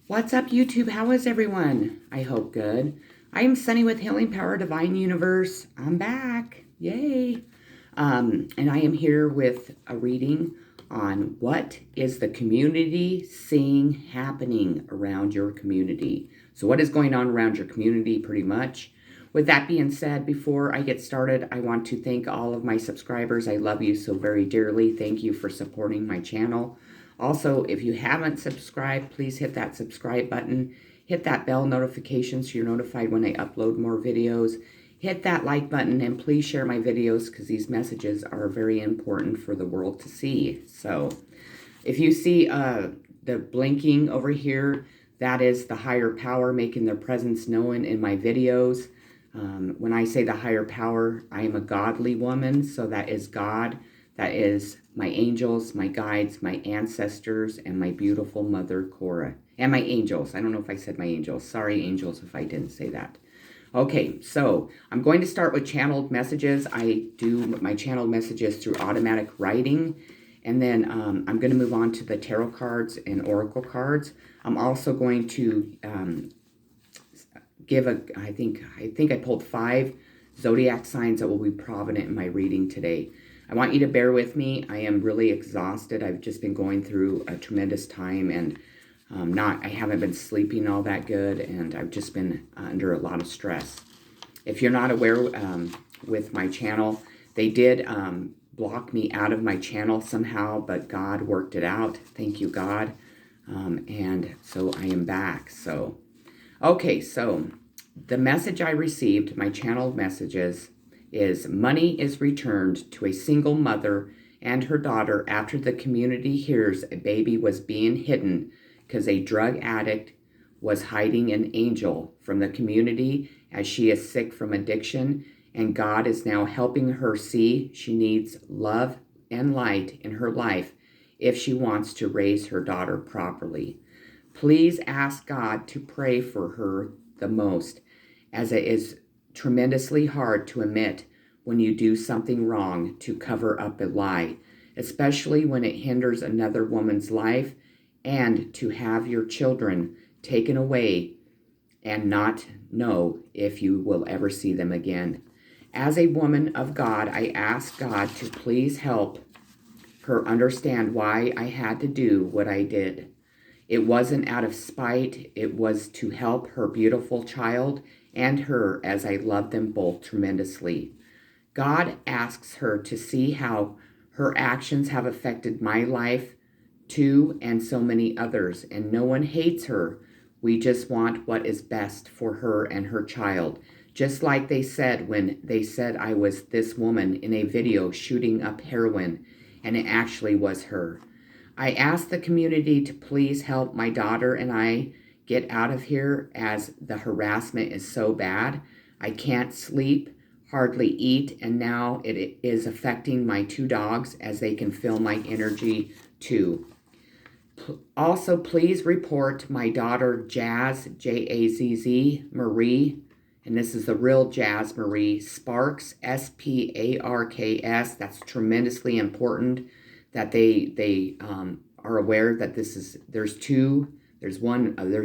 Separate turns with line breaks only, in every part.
What's up, YouTube? How is everyone? I hope good. I am Sunny with Healing Power Divine Universe. I'm back. Yay. And I am here with a reading on what is the community seeing happening around your community. So what is going on around your community pretty much. With that being said, before I get started, I want to thank all of my subscribers. I love you so very dearly. Thank you for supporting my channel. Also, if you haven't subscribed, please hit that subscribe button. Hit that bell notification so you're notified when I upload more videos. Hit that like button and please share my videos because these messages are very important for the world to see. So if you see the blinking over here, that is the higher power making their presence known in my videos. When I say the higher power, I am a godly woman, so that is God. That is my angels, my guides, my ancestors, and my beautiful mother, Cora. And my angels. I don't know if I said my angels. Sorry, angels, if I didn't say that. Okay, so I'm going to start with channeled messages. I do my channeled messages through automatic writing. And then I'm going to move on to the tarot cards and oracle cards. I'm also going to give I think I pulled 5 zodiac signs that will be prominent in my reading today. I want you to bear with me. I am really exhausted. I've just been going through a tremendous time and I haven't been sleeping all that good, and I've just been under a lot of stress. If you're not aware with my channel, they did block me out of my channel somehow, but God worked it out. Thank you, God. And so I am back. So, okay, so the message I received, my channeled messages, is money is returned to a single mother and her daughter after the community hears a baby was being hidden because a drug addict was hiding an angel from the community as she is sick from addiction, and God is now helping her see she needs love and light in her life if she wants to raise her daughter properly. Please ask God to pray for her the most, as it is tremendously hard to admit when you do something wrong to cover up a lie, especially when it hinders another woman's life, and to have your children taken away and not know if you will ever see them again. As a woman of God, I ask God to please help her understand why I had to do what I did. It wasn't out of spite. It was to help her beautiful child and her, as I love them both tremendously. God asks her to see how her actions have affected my life too, and so many others, and no one hates her. We just want what is best for her and her child. Just like they said when they said I was this woman in a video shooting up heroin, and it actually was her. I asked the community to please help my daughter and I get out of here, as the harassment is so bad. I can't sleep, hardly eat, and now it is affecting my 2 dogs as they can feel my energy too. Also, please report my daughter Jazz, J-A-Z-Z, Marie, and this is the real Jazz Marie Sparks, S-P-A-R-K-S. That's tremendously important that they are aware that there's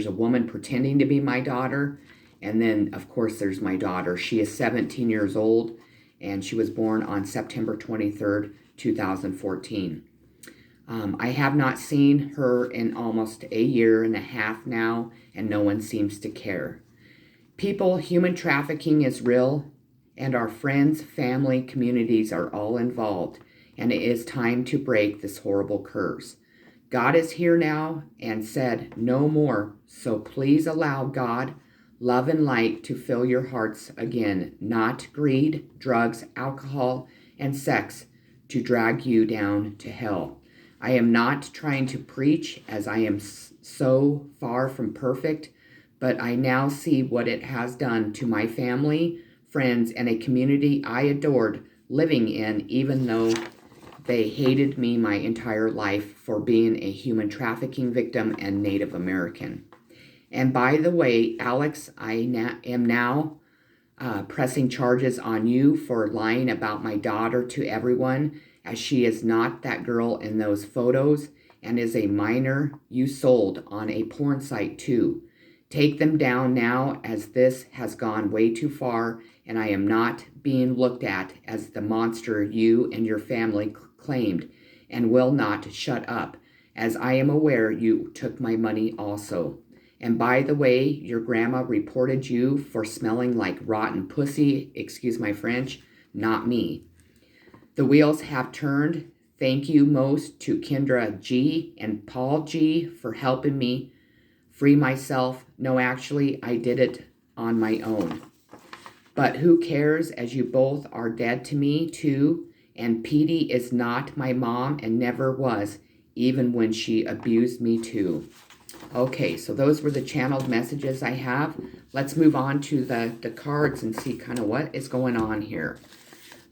a woman pretending to be my daughter, and then of course there's my daughter. She is 17 years old, and she was born on September 23rd, 2014. I have not seen her in almost a year and a half now, and no one seems to care. People, human trafficking is real, and our friends, family, communities are all involved, and it is time to break this horrible curse. God is here now and said no more, so please allow God, love, and light to fill your hearts again, not greed, drugs, alcohol, and sex to drag you down to hell. I am not trying to preach, as I am so far from perfect, but I now see what it has done to my family, friends, and a community I adored living in, even though they hated me my entire life for being a human trafficking victim and Native American. And by the way, Alex, I am now pressing charges on you for lying about my daughter to everyone, as she is not that girl in those photos, and is a minor you sold on a porn site too. Take them down now, as this has gone way too far, and I am not being looked at as the monster you and your family claimed, and will not shut up, as I am aware you took my money also. And by the way, your grandma reported you for smelling like rotten pussy, excuse my French, not me. The wheels have turned. Thank you most to Kendra G and Paul G for helping me free myself. No, actually, I did it on my own. But who cares, as you both are dead to me too, and Petey is not my mom and never was, even when she abused me too. Okay, so those were the channeled messages I have. Let's move on to the cards and see kind of what is going on here.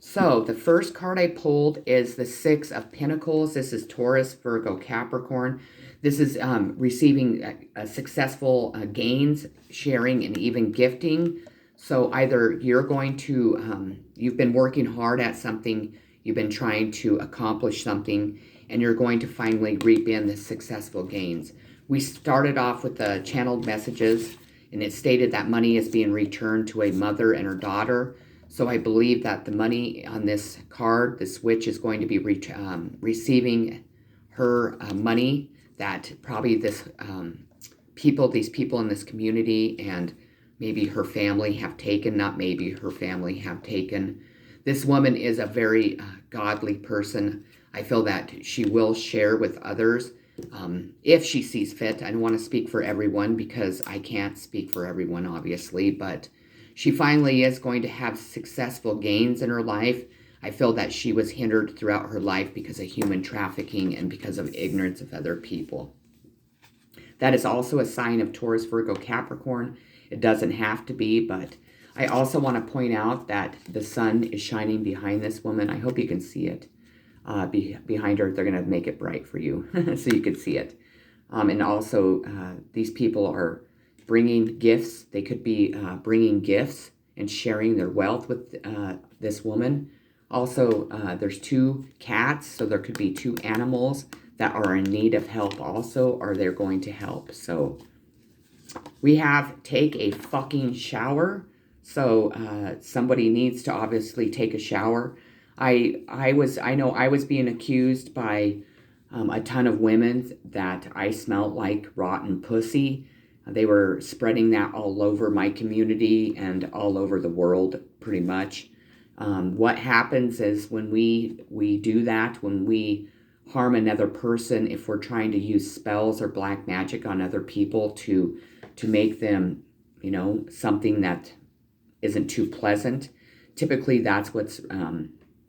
So the first card I pulled is the Six of Pentacles. This is Taurus, Virgo, Capricorn. This is receiving successful gains, sharing, and even gifting. So either you're going to, you've been working hard at something, you've been trying to accomplish something, and you're going to finally reap in the successful gains. We started off with the channeled messages, and it stated that money is being returned to a mother and her daughter. So I believe that the money on this card, this witch, is going to be receiving her money that probably these people in this community and maybe her family have taken, not maybe her family have taken. This woman is a very godly person. I feel that she will share with others if she sees fit. I don't want to speak for everyone because I can't speak for everyone, obviously, but she finally is going to have successful gains in her life. I feel that she was hindered throughout her life because of human trafficking and because of ignorance of other people. That is also a sign of Taurus, Virgo, Capricorn. It doesn't have to be, but I also want to point out that the sun is shining behind this woman. I hope you can see it. Behind her, they're going to make it bright for you so you can see it. And also, these people are bringing gifts. They could be bringing gifts and sharing their wealth with this woman. Also, there's two cats, so there could be two animals that are in need of help also, or they're going to help. So we have take a fucking shower. So somebody needs to obviously take a shower. I know I was being accused by a ton of women that I smelled like rotten pussy. They were spreading that all over my community and all over the world, pretty much. What happens is when we do that, when we harm another person, if we're trying to use spells or black magic on other people to make them, you know, something that isn't too pleasant, typically that's what's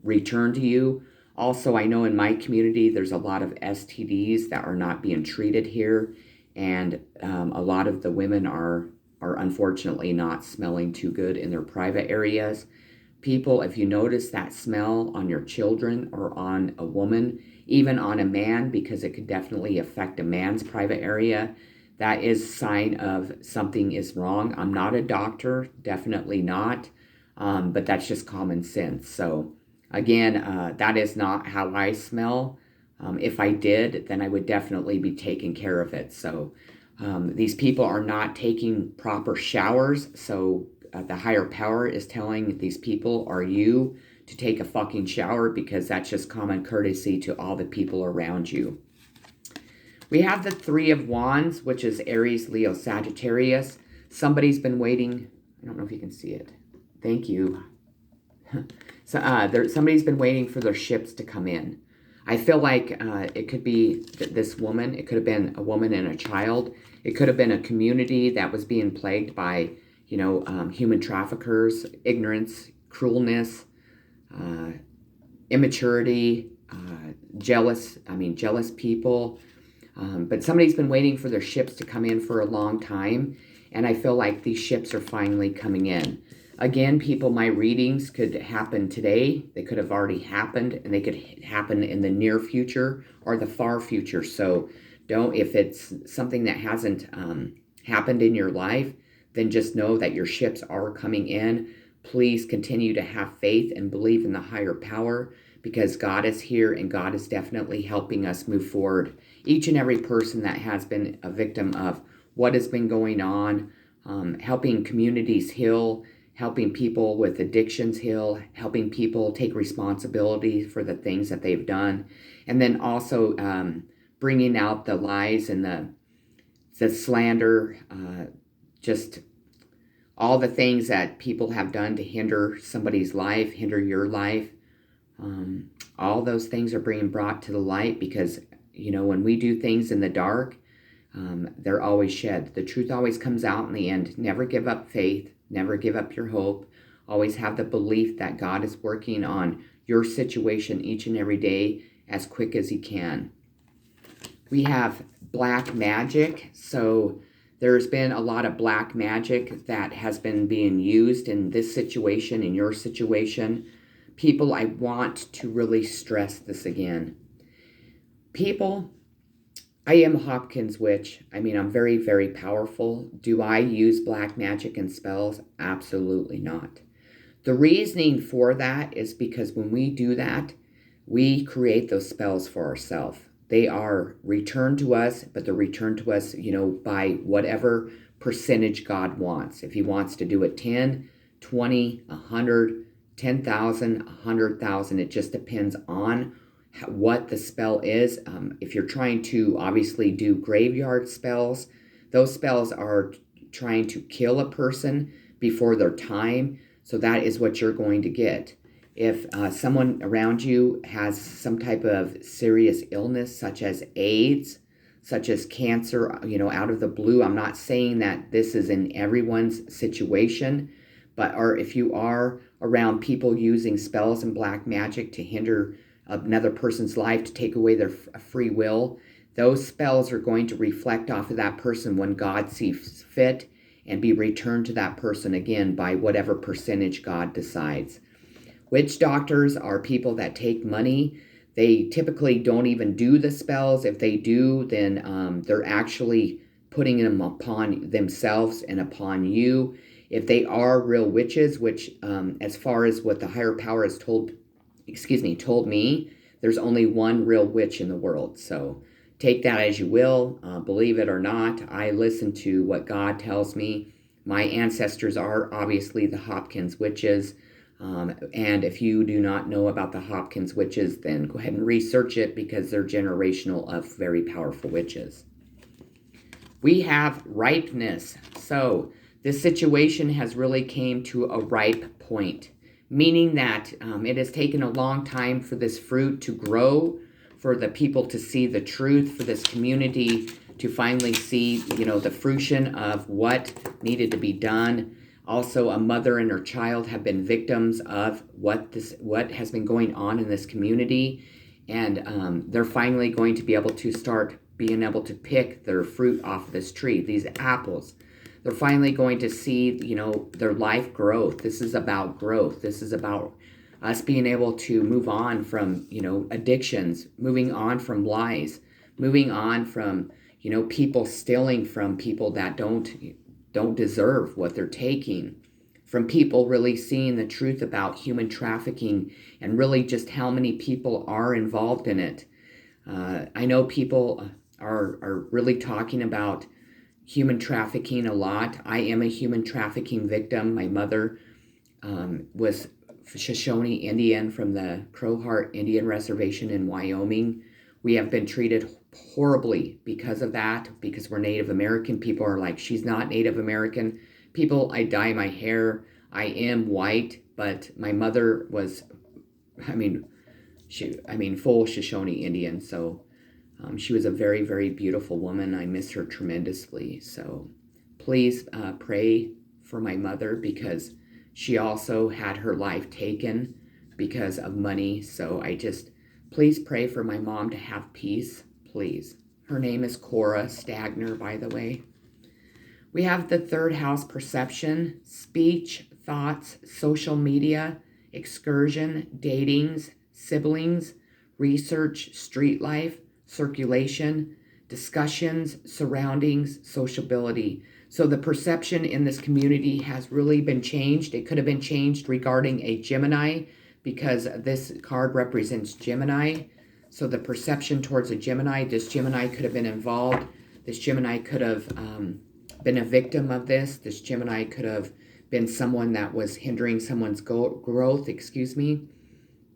returned to you. Also, I know in my community, there's a lot of STDs that are not being treated here. And a lot of the women are unfortunately not smelling too good in their private areas. People, if you notice that smell on your children or on a woman, even on a man, because it could definitely affect a man's private area, that is a sign of something is wrong. I'm not a doctor, definitely not, but that's just common sense. So again, that is not how I smell. If I did, then I would definitely be taking care of it. So these people are not taking proper showers. So the higher power is telling these people, are you to take a fucking shower, because that's just common courtesy to all the people around you. We have the Three of Wands, which is Aries, Leo, Sagittarius. Somebody's been waiting. I don't know if you can see it. Thank you. So somebody's been waiting for their ships to come in. I feel like it could be this woman. It could have been a woman and a child. It could have been a community that was being plagued by, you know, human traffickers, ignorance, cruelness, immaturity, jealous people. But somebody's been waiting for their ships to come in for a long time. And I feel like these ships are finally coming in. Again, people, my readings could happen today. They could have already happened, and they could happen in the near future or the far future. So if it's something that hasn't happened in your life, then just know that your ships are coming in. Please continue to have faith and believe in the higher power, because God is here and God is definitely helping us move forward. Each and every person that has been a victim of what has been going on, helping communities heal, helping people with addictions heal, helping people take responsibility for the things that they've done, and then also bringing out the lies and the slander, just all the things that people have done to hinder somebody's life, hinder your life. All those things are being brought to the light because, when we do things in the dark, they're always shed. The truth always comes out in the end. Never give up faith. Never give up your hope. Always have the belief that God is working on your situation each and every day as quick as He can. We have black magic. So there's been a lot of black magic that has been being used in this situation, in your situation. People, I want to really stress this again. People, I am Hopkins witch. I'm very, very powerful. Do I use black magic and spells? Absolutely not. The reasoning for that is because when we do that, we create those spells for ourselves. They are returned to us, but they're returned to us, by whatever percentage God wants. If He wants to do it 10, 20, 100, 10,000, 100,000, it just depends on what the spell is. If you're trying to obviously do graveyard spells, those spells are trying to kill a person before their time. So that is what you're going to get. If someone around you has some type of serious illness, such as AIDS, such as cancer, out of the blue, I'm not saying that this is in everyone's situation, or if you are around people using spells and black magic to hinder another person's life, to take away their free will, those spells are going to reflect off of that person when God sees fit and be returned to that person again by whatever percentage God decides. Witch doctors are people that take money. They typically don't even do the spells. If they do, then they're actually putting them upon themselves and upon you. If they are real witches, which as far as what the higher power has told me, there's only one real witch in the world. So take that as you will, believe it or not. I listen to what God tells me. My ancestors are obviously the Hopkins witches. And if you do not know about the Hopkins witches, then go ahead and research it because they're generational of very powerful witches. We have ripeness. So this situation has really came to a ripe point, meaning that it has taken a long time for this fruit to grow, for the people to see the truth, for this community to finally see, the fruition of what needed to be done. Also, a mother and her child have been victims of what has been going on in this community, and they're finally going to be able to start being able to pick their fruit off this tree, these apples. They're finally going to see, their life growth. This is about growth. This is about us being able to move on from, addictions, moving on from lies, moving on from, people stealing from people that don't deserve what they're taking, from people really seeing the truth about human trafficking and really just how many people are involved in it. I know people are really talking about human trafficking a lot. I am a human trafficking victim. My mother was Shoshone Indian from the Crowheart Indian Reservation in Wyoming. We have been treated horribly because of that, because we're Native American. People are like, she's not Native American. People, I dye my hair. I am white, but my mother was, full Shoshone Indian. So she was a very, very beautiful woman. I miss her tremendously. So please pray for my mother because she also had her life taken because of money. So please pray for my mom to have peace, please. Her name is Cora Stagner, by the way. We have the third house: perception, speech, thoughts, social media, excursion, datings, siblings, research, street life, circulation, discussions, surroundings, sociability. So the perception in this community has really been changed. It could have been changed regarding a Gemini, because this card represents Gemini. So the perception towards a Gemini, this Gemini could have been involved. This Gemini could have been a victim of this. This Gemini could have been someone that was hindering someone's growth, excuse me.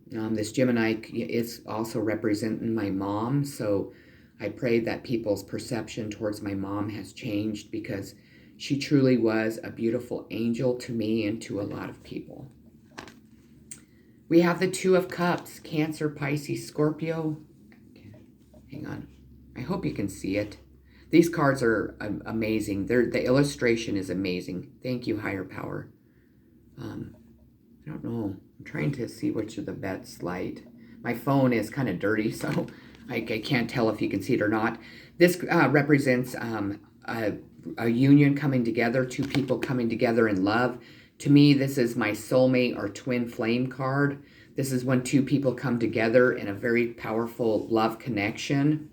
This Gemini is also representing my mom. So I pray that people's perception towards my mom has changed, because she truly was a beautiful angel to me and to a lot of people. We have the Two of Cups, Cancer, Pisces, Scorpio. Hang on. I hope you can see it. These cards are amazing. The illustration is amazing. Thank you, higher power. I don't know. I'm trying to see which of the best light. My phone is kind of dirty, so I can't tell if you can see it or not. This represents a union coming together, two people coming together in love. To me, this is my soulmate or twin flame card. This is when two people come together in a very powerful love connection.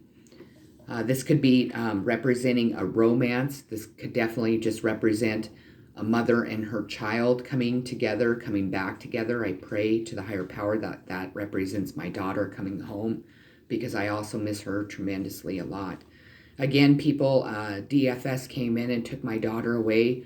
This could be representing a romance. This could definitely just represent a mother and her child coming together, coming back together. I pray to the higher power that that represents my daughter coming home, because I also miss her tremendously a lot. Again, people, DFS came in and took my daughter away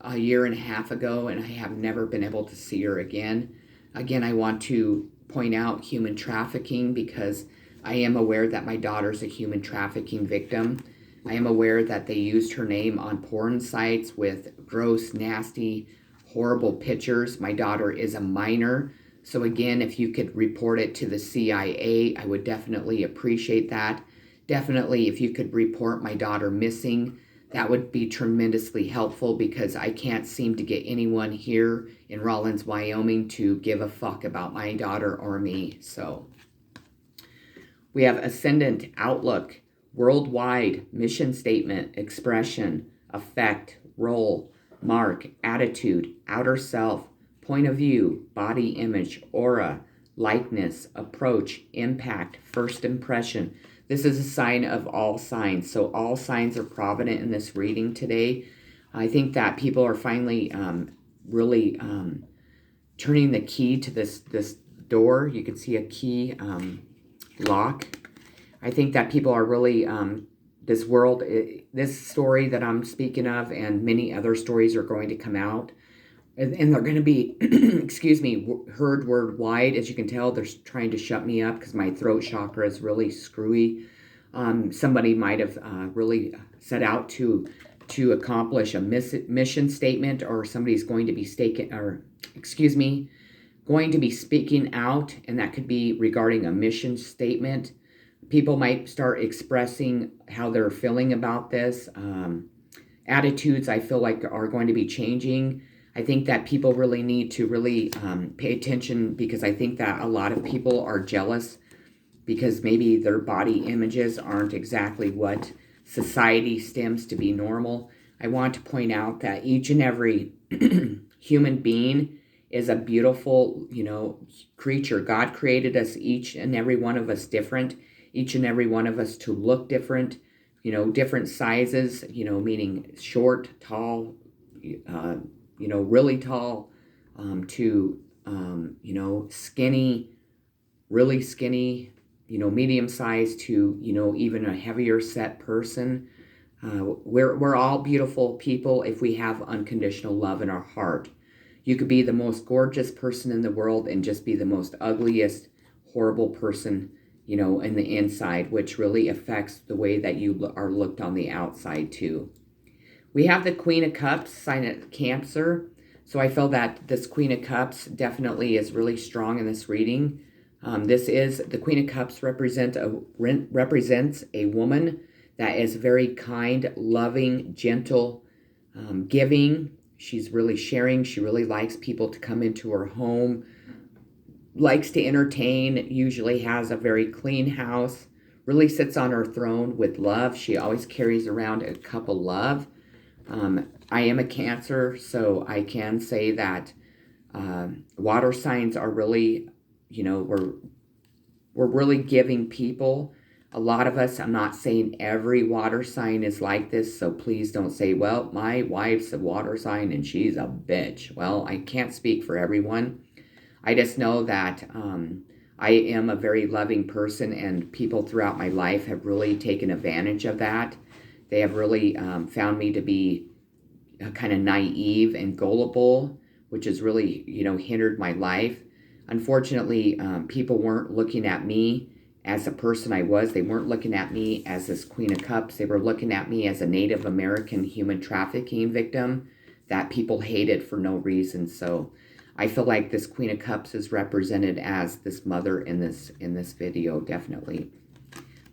a 1.5 years ago, and I have never been able to see her again. Again, I want to point out human trafficking, because I am aware that my daughter's a human trafficking victim. I am aware that they used her name on porn sites with gross, nasty, horrible pictures. My daughter is a minor. So again, if you could report it to the CIA, I would definitely appreciate that. Definitely, if you could report my daughter missing, that would be tremendously helpful, because I can't seem to get anyone here in Rawlins, Wyoming to give a fuck about my daughter or me. So we have Ascendant, Outlook, Worldwide, Mission Statement, Expression, Effect, Role, Mark, Attitude, Outer Self, Point of View, Body Image, Aura, Likeness, Approach, Impact, First Impression. This is a sign of all signs. So all signs are provident in this reading today. I think that people are finally really turning the key to this door. You can see a key lock. I think that people are really, this world, this story that I'm speaking of and many other stories are going to come out. And they're going to be, excuse me, heard worldwide. As you can tell, they're trying to shut me up because my throat chakra is really screwy. Somebody might have really set out to accomplish a mission statement, or somebody's going to be going to be speaking out, and that could be regarding a mission statement. People might start expressing how they're feeling about this. Attitudes, I feel like, are going to be changing. I think that people really need to really pay attention, because I think that a lot of people are jealous because maybe their body images aren't exactly what society stems to be normal. I want to point out that each and every human being is a beautiful, creature. God created us, each and every one of us, different. Each and every one of us to look different, different sizes, meaning short, tall, really tall, to, skinny, really skinny, medium size to, even a heavier set person. We're all beautiful people if we have unconditional love in our heart. You could be the most gorgeous person in the world and just be the most ugliest, horrible person, in the inside, which really affects the way that you are looked on the outside too. We have the Queen of Cups, sign of Cancer. So I feel that this Queen of Cups definitely is really strong in this reading. The Queen of Cups represents a woman that is very kind, loving, gentle, giving. She's really sharing. She really likes people to come into her home, likes to entertain, usually has a very clean house, really sits on her throne with love. She always carries around a cup of love. I am a Cancer, so I can say that water signs are really, we're really giving people. A lot of us, I'm not saying every water sign is like this, so please don't say, well, my wife's a water sign and she's a bitch. Well, I can't speak for everyone. I just know that I am a very loving person, and people throughout my life have really taken advantage of that. They have really found me to be kind of naive and gullible, which has really, hindered my life. Unfortunately, people weren't looking at me as the person I was. They weren't looking at me as this Queen of Cups. They were looking at me as a Native American human trafficking victim that people hated for no reason. So I feel like this Queen of Cups is represented as this mother in this video, definitely.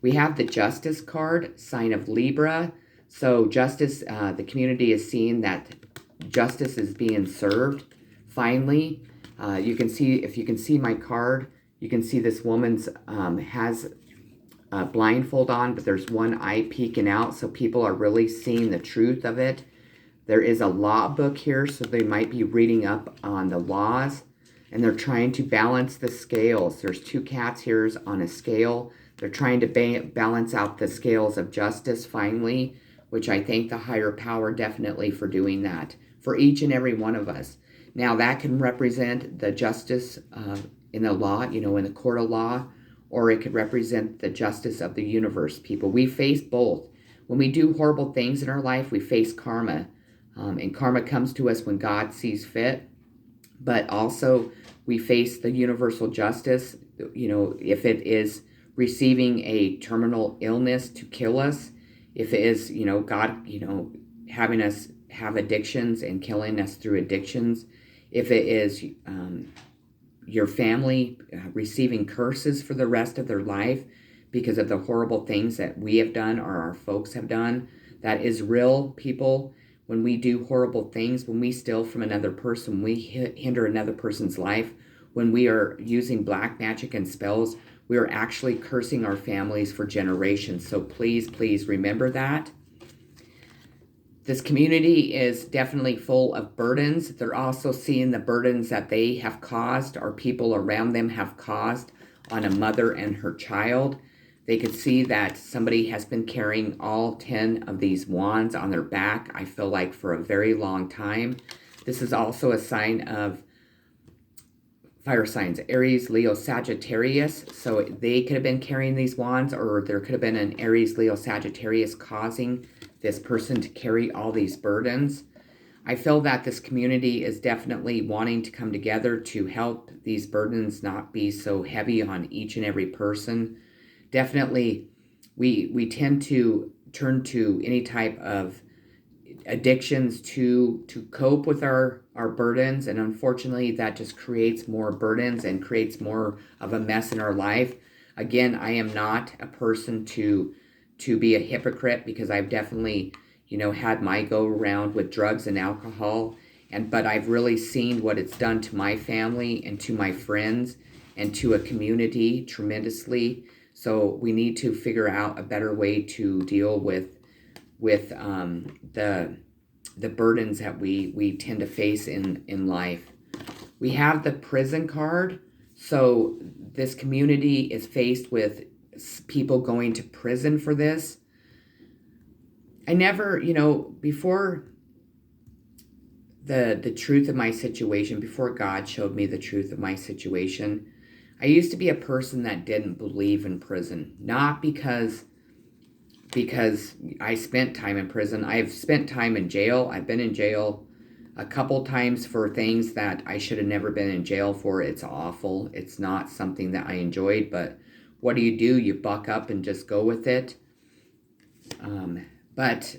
We have the Justice card, sign of Libra. So justice, the community is seeing that justice is being served. Finally, you can see, if you can see my card, you can see this woman's has a blindfold on, but there's one eye peeking out. So people are really seeing the truth of it. There is a law book here, so they might be reading up on the laws, and they're trying to balance the scales. There's two cats here on a scale. They're trying to balance out the scales of justice finally, which I thank the higher power definitely for doing that for each and every one of us. Now that can represent the justice in the law, in the court of law, or it could represent the justice of the universe, people. We face both. When we do horrible things in our life, we face karma. And karma comes to us when God sees fit. But also, we face the universal justice, if it is receiving a terminal illness to kill us, if it is, God, having us have addictions and killing us through addictions, if it is your family receiving curses for the rest of their life because of the horrible things that we have done or our folks have done, that is real, people. When we do horrible things, when we steal from another person, we hinder another person's life, when we are using black magic and spells, we are actually cursing our families for generations. So please, please remember that. This community is definitely full of burdens. They're also seeing the burdens that they have caused, or people around them have caused, on a mother and her child. They could see that somebody has been carrying all 10 of these wands on their back, I feel like, for a very long time. This is also a sign of fire signs, Aries, Leo, Sagittarius. So they could have been carrying these wands, or there could have been an Aries, Leo, Sagittarius causing this person to carry all these burdens. I feel that this community is definitely wanting to come together to help these burdens not be so heavy on each and every person. Definitely, we tend to turn to any type of addictions to cope with our burdens, and unfortunately that just creates more burdens and creates more of a mess in our life. Again, I am not a person to be a hypocrite, because I've definitely had my go around with drugs and alcohol, but I've really seen what it's done to my family and to my friends and to a community tremendously. So we need to figure out a better way to deal with the burdens that we tend to face in life. We have the prison card. So this community is faced with people going to prison for this. I never, before the truth of my situation, before God showed me the truth of my situation, I used to be a person that didn't believe in prison. Not because I spent time in prison. I've spent time in jail. I've been in jail a couple times for things that I should have never been in jail for. It's awful. It's not something that I enjoyed, but what do? You buck up and just go with it. But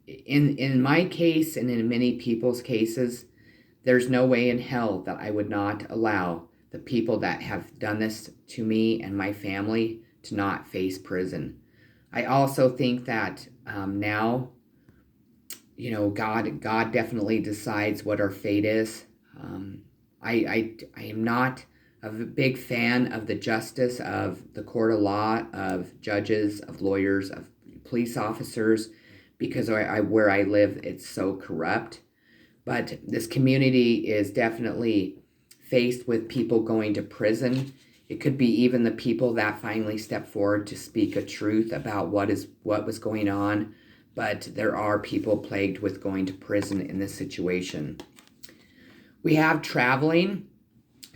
in my case, and in many people's cases, there's no way in hell that I would not allow the people that have done this to me and my family to not face prison. I also think that now, God definitely decides what our fate is. I am not a big fan of the justice of the court of law, of judges, of lawyers, of police officers, because where I live, it's so corrupt. But this community is definitely faced with people going to prison. It could be even the people that finally step forward to speak a truth about what was going on. But there are people plagued with going to prison in this situation. We have traveling.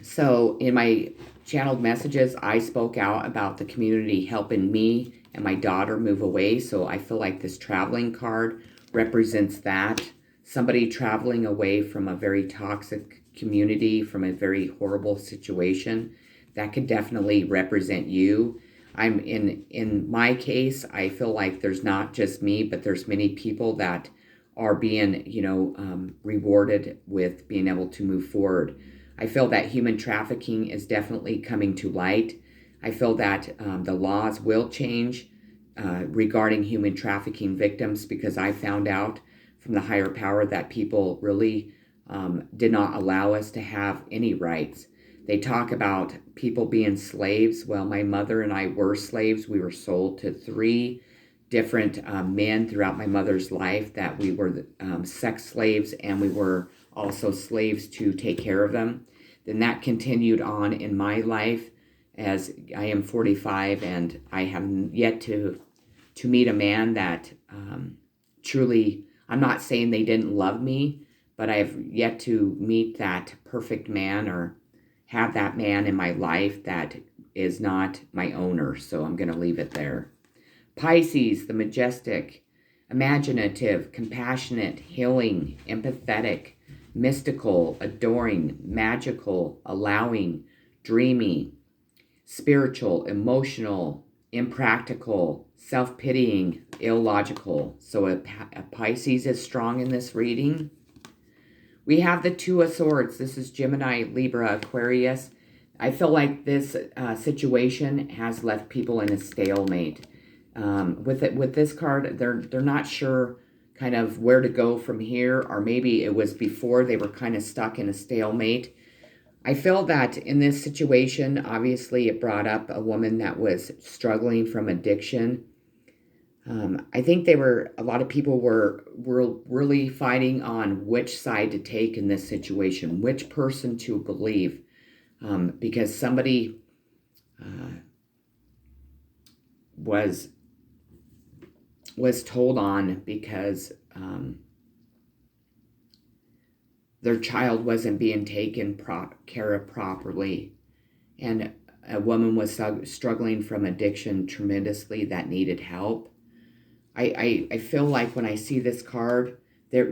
So in my channeled messages, I spoke out about the community helping me and my daughter move away. So I feel like this traveling card represents that. Somebody traveling away from a very toxic community, from a very horrible situation. That could definitely represent you. I'm in my case, I feel like there's not just me, but there's many people that are being, rewarded with being able to move forward. I feel that human trafficking is definitely coming to light. I feel that the laws will change regarding human trafficking victims, because I found out from the higher power that people really did not allow us to have any rights. They talk about people being slaves. Well, my mother and I were slaves. We were sold to 3 different men throughout my mother's life, that we were sex slaves, and we were also slaves to take care of them. Then that continued on in my life, as I am 45 and I have yet to meet a man that truly, I'm not saying they didn't love me, but I have yet to meet that perfect man, or have that man in my life that is not my owner. So I'm going to leave it there. Pisces, the majestic, imaginative, compassionate, healing, empathetic, mystical, adoring, magical, allowing, dreamy, spiritual, emotional, impractical, self-pitying, illogical. So a Pisces is strong in this reading. We have the 2 of Swords. This is Gemini, Libra, Aquarius. I feel like this situation has left people in a stalemate. With this card, they're not sure kind of where to go from here, or maybe it was before they were kind of stuck in a stalemate. I feel that in this situation, obviously it brought up a woman that was struggling from addiction. I think a lot of people were really fighting on which side to take in this situation, which person to believe, because somebody was told on because their child wasn't being taken care of properly, and a woman was struggling from addiction tremendously that needed help. I feel like when I see this card,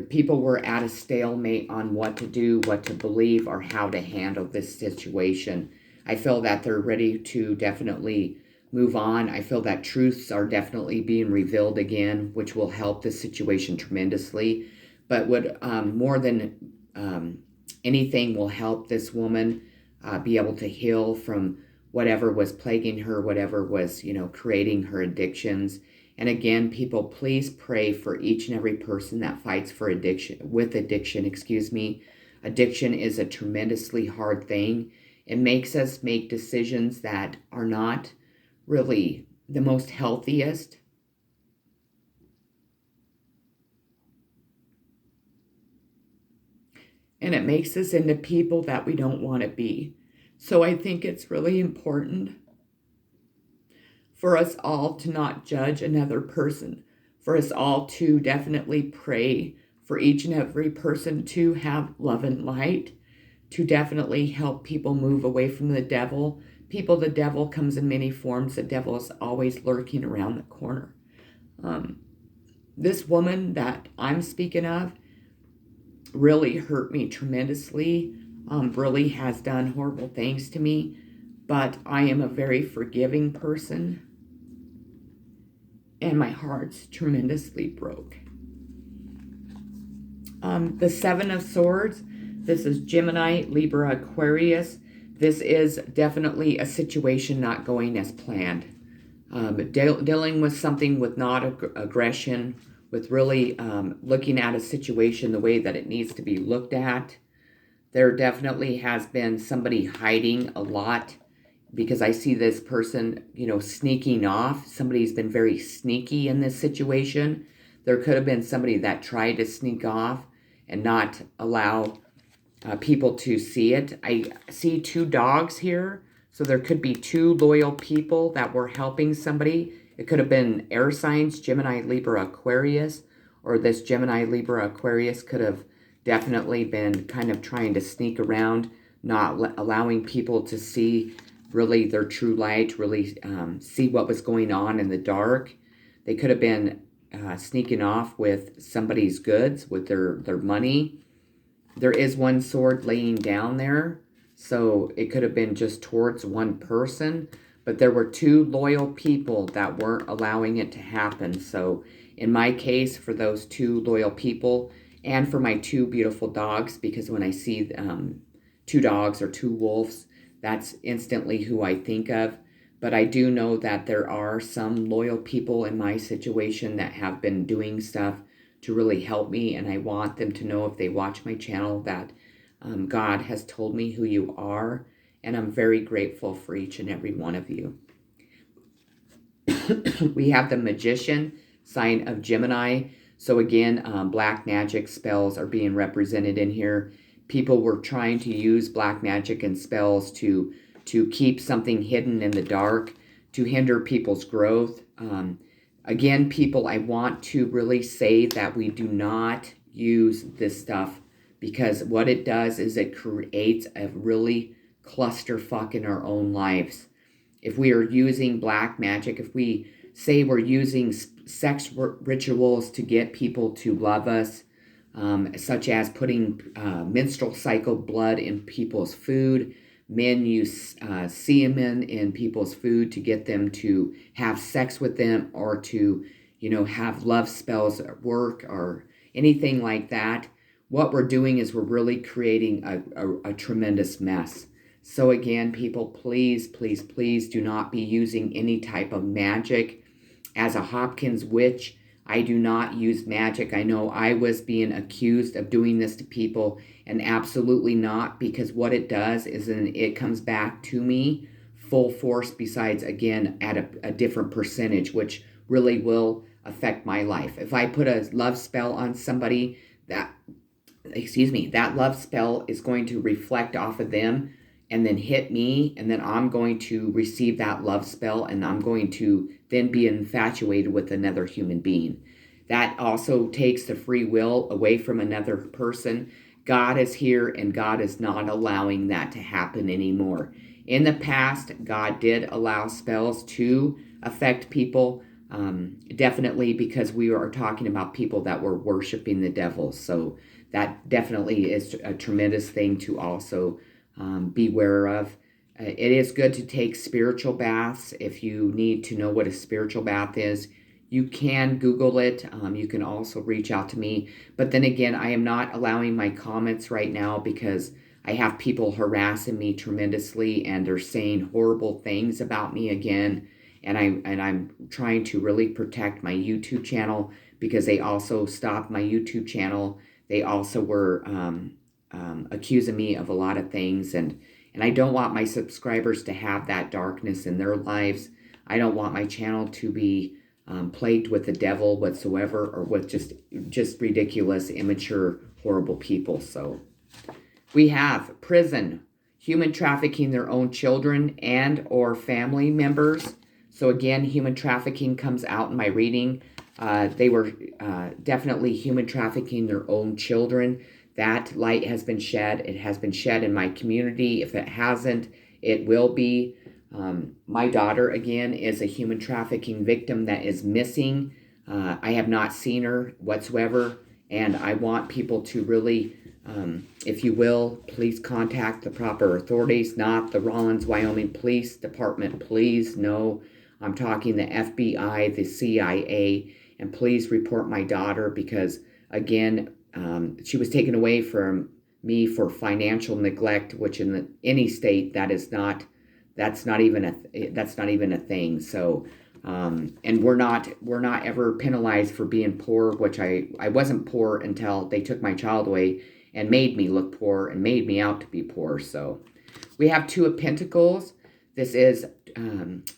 people were at a stalemate on what to do, what to believe, or how to handle this situation. I feel that they're ready to definitely move on. I feel that truths are definitely being revealed again, which will help this situation tremendously. But what more than anything will help this woman be able to heal from whatever was plaguing her, whatever was, creating her addictions. And again, people, please pray for each and every person that fights for addiction. Addiction is a tremendously hard thing. It makes us make decisions that are not really the most healthiest. And it makes us into people that we don't want to be. So I think it's really important for us all to not judge another person, for us all to definitely pray for each and every person to have love and light, to definitely help people move away from the devil. The devil comes in many forms. The devil is always lurking around the corner. This woman that I'm speaking of really hurt me tremendously, really has done horrible things to me, but I am a very forgiving person, and my heart's tremendously broke. The 7 of Swords, this is Gemini, Libra, Aquarius. This is definitely a situation not going as planned. Dealing with something with not aggression, with really looking at a situation the way that it needs to be looked at. There definitely has been somebody hiding a lot, because I see this person, sneaking off. Somebody's been very sneaky in this situation. There could have been somebody that tried to sneak off and not allow people to see it. I see 2 dogs here. So there could be 2 loyal people that were helping somebody. It could have been air signs, Gemini, Libra, Aquarius, or this Gemini, Libra, Aquarius could have definitely been kind of trying to sneak around, not allowing people to see really their true light, really see what was going on in the dark. They could have been sneaking off with somebody's goods, with their money. There is one sword laying down there, so it could have been just towards one person, but there were two loyal people that weren't allowing it to happen. So in my case, for those two loyal people, and for my two beautiful dogs, because when I see two dogs or two wolves, that's instantly who I think of. But I do know that there are some loyal people in my situation that have been doing stuff to really help me, and I want them to know, if they watch my channel, that God has told me who you are, and I'm very grateful for each and every one of you. We have the Magician, sign of Gemini. So again, black magic spells are being represented in here. People were trying to use black magic and spells to keep something hidden in the dark, to hinder people's growth. Again, people, I want to really say that we do not use this stuff, because what it does is it creates a really clusterfuck in our own lives. If we are using black magic, if we say we're using sex rituals to get people to love us, such as putting menstrual cycle blood in people's food. Men use semen in people's food to get them to have sex with them, or to, have love spells at work or anything like that. What we're doing is we're really creating a tremendous mess. So again, people, please, please, please do not be using any type of magic. As a Hopkins witch, I do not use magic. I know I was being accused of doing this to people, and absolutely not, because what it does is it comes back to me full force, besides, again, at a different percentage, which really will affect my life. If I put a love spell on somebody, that love spell is going to reflect off of them and then hit me, and then I'm going to receive that love spell, and I'm going to then be infatuated with another human being. That also takes the free will away from another person. God is here, and God is not allowing that to happen anymore. In the past, God did allow spells to affect people, definitely because we are talking about people that were worshiping the devil. So that definitely is a tremendous thing to also beware of. It is good to take spiritual baths. If you need to know what a spiritual bath is, you can Google it. You can also reach out to me. But then again, I am not allowing my comments right now, because I have people harassing me tremendously, and they're saying horrible things about me again. And I'm trying to really protect my YouTube channel, because they also stopped my YouTube channel. They also were accusing me of a lot of things, and I don't want my subscribers to have that darkness in their lives. I don't want my channel to be plagued with the devil whatsoever, or with just ridiculous, immature, horrible people. So we have prison, human trafficking their own children and or family members. So again, human trafficking comes out in my reading. They were definitely human trafficking their own children. That light has been shed. It has been shed in my community. If it hasn't, it will be. My daughter, again, is a human trafficking victim that is missing. I have not seen her whatsoever, and I want people to really, if you will, please contact the proper authorities, not the Rawlins, Wyoming Police Department. Please, no, I'm talking the FBI, the CIA, and please report my daughter, because, again, she was taken away from me for financial neglect, which in any state that's not even a thing. So, and we're not ever penalized for being poor, which I wasn't poor until they took my child away and made me look poor and made me out to be poor. So we have Two of Pentacles. This is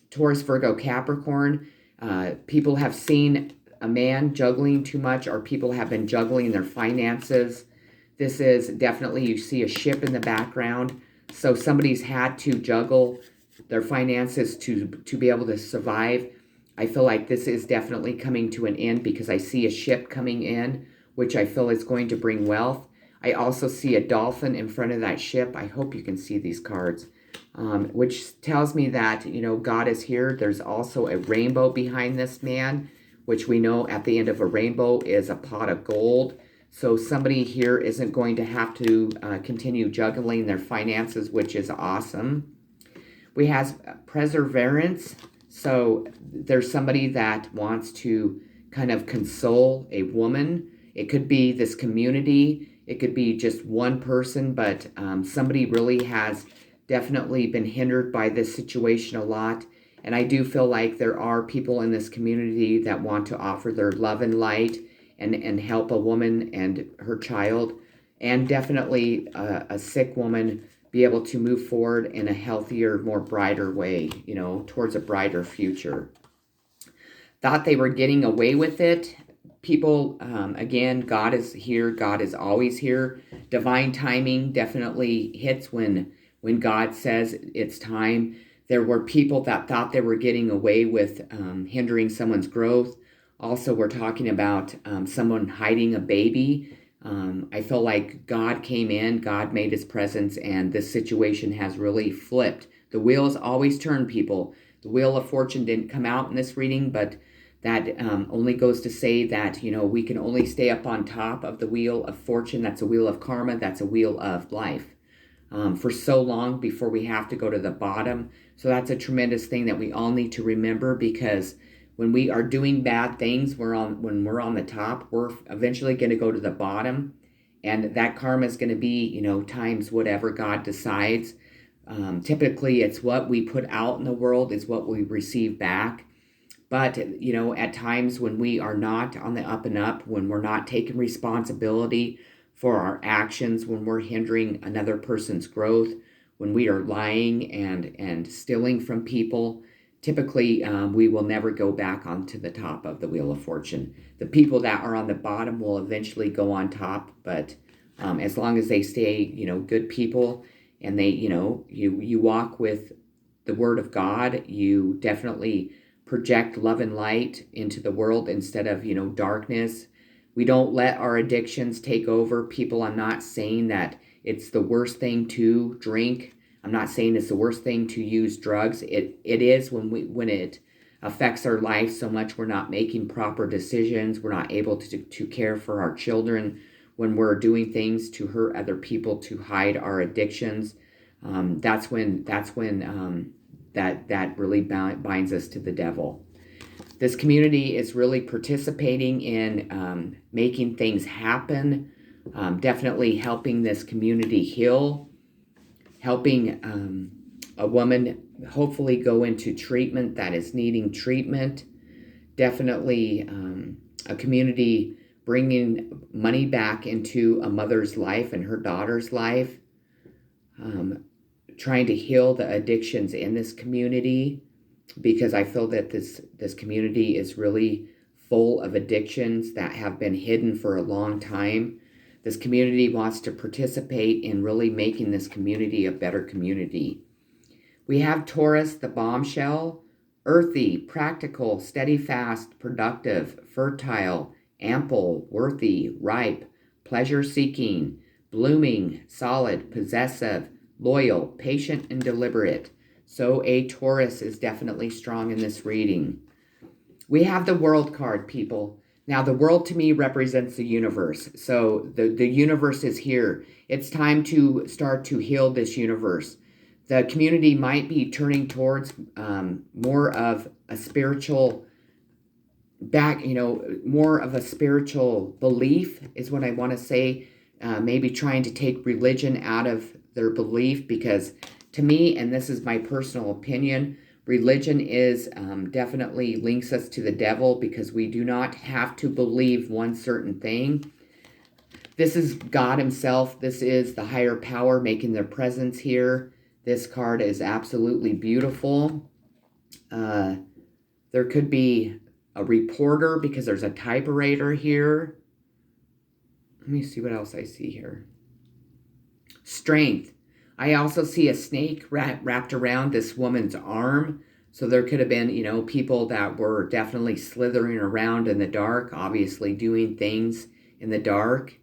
Taurus, Virgo, Capricorn. People have seen a man juggling too much, or people have been juggling their finances. This is definitely, you see a ship in the background. So somebody's had to juggle their finances to be able to survive. I feel like this is definitely coming to an end, because I see a ship coming in, which I feel is going to bring wealth. I also see a dolphin in front of that ship. I hope you can see these cards, which tells me that, God is here. There's also a rainbow behind this man, which we know at the end of a rainbow is a pot of gold. So somebody here isn't going to have to continue juggling their finances, which is awesome. We have perseverance. So there's somebody that wants to kind of console a woman. It could be this community. It could be just one person, but somebody really has definitely been hindered by this situation a lot. And I do feel like there are people in this community that want to offer their love and light and help a woman and her child, and definitely a sick woman be able to move forward in a healthier, more brighter way, towards a brighter future. Thought they were getting away with it. People, again, God is here. God is always here. Divine timing definitely hits when God says it's time. There were people that thought they were getting away with hindering someone's growth. Also, we're talking about someone hiding a baby. I feel like God came in, God made his presence, and this situation has really flipped. The wheels always turn, people. The Wheel of Fortune didn't come out in this reading, but that only goes to say that, we can only stay up on top of the Wheel of Fortune. That's a wheel of karma. That's a wheel of life. For so long before we have to go to the bottom. So that's a tremendous thing that we all need to remember, because when we are doing bad things, when we're on the top, we're eventually going to go to the bottom, and that karma is going to be, times whatever God decides. Typically, it's what we put out in the world is what we receive back. But, at times when we are not on the up and up, when we're not taking responsibility for our actions, when we're hindering another person's growth, when we are lying and stealing from people, typically we will never go back onto the top of the Wheel of Fortune. The people that are on the bottom will eventually go on top, but as long as they stay, good people, and they, you walk with the Word of God, you definitely project love and light into the world instead of, darkness. We don't let our addictions take over. People, I'm not saying that it's the worst thing to drink. I'm not saying it's the worst thing to use drugs. It is when it affects our life so much we're not making proper decisions. We're not able to care for our children, when we're doing things to hurt other people to hide our addictions. That's when that really binds us to the devil. This community is really participating in making things happen, definitely helping this community heal, helping a woman hopefully go into treatment that is needing treatment, definitely a community bringing money back into a mother's life and her daughter's life, trying to heal the addictions in this community, because I feel that this community is really full of addictions that have been hidden for a long time. This community wants to participate in really making this community a better community. We have Taurus, the bombshell, earthy, practical, steadfast, productive, fertile, ample, worthy, ripe, pleasure-seeking, blooming, solid, possessive, loyal, patient, and deliberate. So a Taurus is definitely strong in this reading. We have the World card, people. Now, the world to me represents the universe. So the universe is here. It's time to start to heal this universe. The community might be turning towards more of a spiritual more of a spiritual belief is what I want to say. Maybe trying to take religion out of their belief, because to me, and this is my personal opinion, religion is definitely links us to the devil, because we do not have to believe one certain thing. This is God himself. This is the higher power making their presence here. This card is absolutely beautiful. There could be a reporter, because there's a typewriter here. Let me see what else I see here. Strength. I also see a snake wrapped around this woman's arm. So there could have been, people that were definitely slithering around in the dark, obviously doing things in the dark.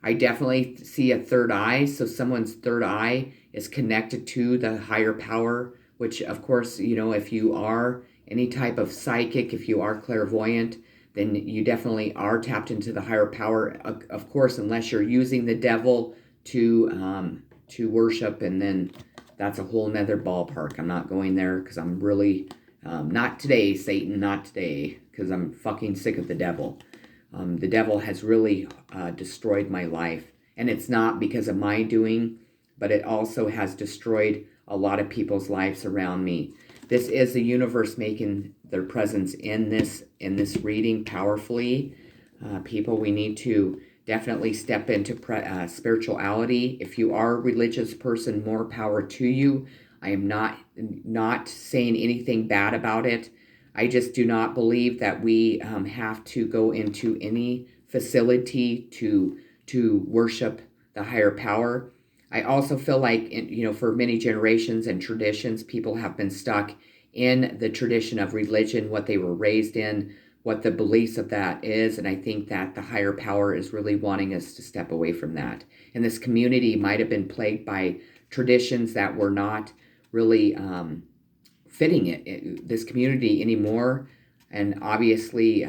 I definitely see a third eye. So someone's third eye is connected to the higher power, which of course, if you are any type of psychic, if you are clairvoyant, then you definitely are tapped into the higher power. Of course, unless you're using the devil to worship, and then that's a whole nother ballpark. I'm not going there because I'm really not today, Satan, not today, because I'm fucking sick of the devil. The devil has really destroyed my life, and it's not because of my doing, but it also has destroyed a lot of people's lives around me. This is the universe making their presence in this reading powerfully. People, we need to definitely step into spirituality. If you are a religious person, more power to you. I am not saying anything bad about it. I just do not believe that we have to go into any facility to worship the higher power. I also feel like, for many generations and traditions, people have been stuck in the tradition of religion, what they were raised in, what the beliefs of that is. And I think that the higher power is really wanting us to step away from that. And this community might have been plagued by traditions that were not really fitting this community anymore. And obviously,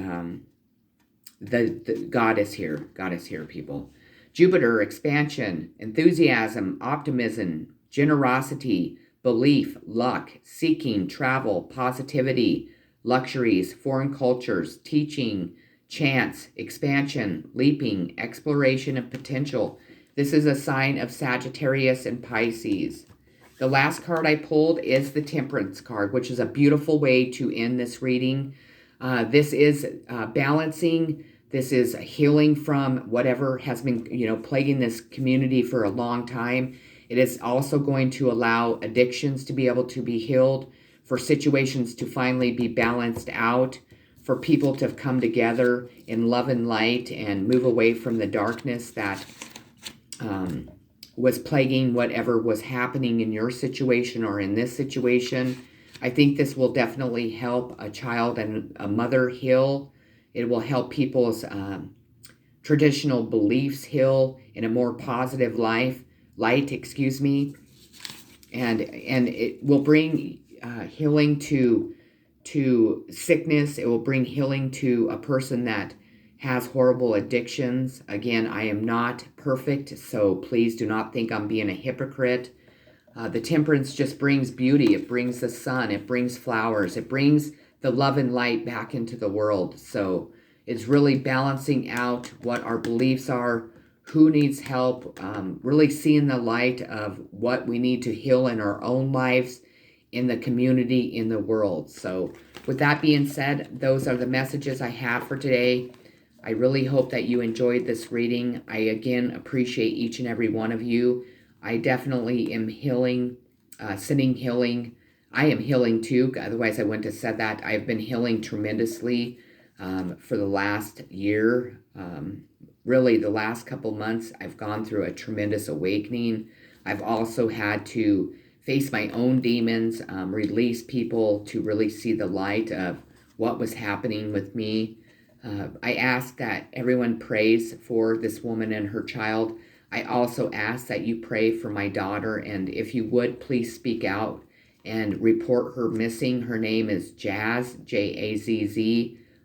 the God is here. God is here, people. Jupiter, expansion, enthusiasm, optimism, generosity, belief, luck, seeking, travel, positivity, luxuries, foreign cultures, teaching, chance, expansion, leaping, exploration, and potential. This is a sign of Sagittarius and Pisces. The last card I pulled is the Temperance card, which is a beautiful way to end this reading. This is balancing. This is healing from whatever has been, plaguing this community for a long time. It is also going to allow addictions to be able to be healed, for situations to finally be balanced out, for people to come together in love and light and move away from the darkness that was plaguing whatever was happening in your situation or in this situation. I think this will definitely help a child and a mother heal. It will help people's traditional beliefs heal in a more positive light, and it will bring healing to sickness. It will bring healing to a person that has horrible addictions. Again, I am not perfect, so please do not think I'm being a hypocrite. The temperance just brings beauty. It brings the sun. It brings flowers. It brings the love and light back into the world. So it's really balancing out what our beliefs are, who needs help, really seeing the light of what we need to heal in our own lives, in the community, in the world. So with that being said, those are the messages I have for today. I really hope that you enjoyed this reading. I again appreciate each and every one of you. I definitely am healing, sending healing. I am healing too. Otherwise, I wouldn't have said that. I've been healing tremendously for the last year. Really, the last couple months, I've gone through a tremendous awakening. I've also had to face my own demons, release people to really see the light of what was happening with me. I ask that everyone prays for this woman and her child. I also ask that you pray for my daughter, and if you would, please speak out and report her missing. Her name is Jazz, Jazz,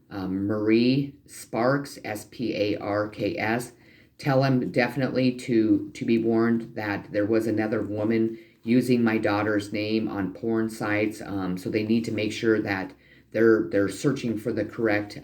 Marie Sparks, Sparks. Tell them definitely to be warned that there was another woman using my daughter's name on porn sites, so they need to make sure that they're searching for the correct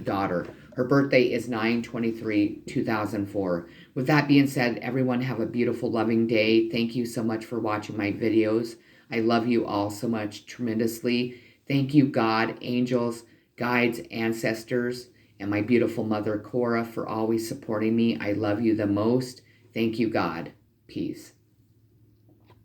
daughter. Her birthday is 9/23/2004. With that being said, everyone have a beautiful, loving day. Thank you so much for watching my videos. I love you all so much, tremendously. Thank you, God, angels, guides, ancestors, and my beautiful mother, Cora, for always supporting me. I love you the most. Thank you, God. Peace.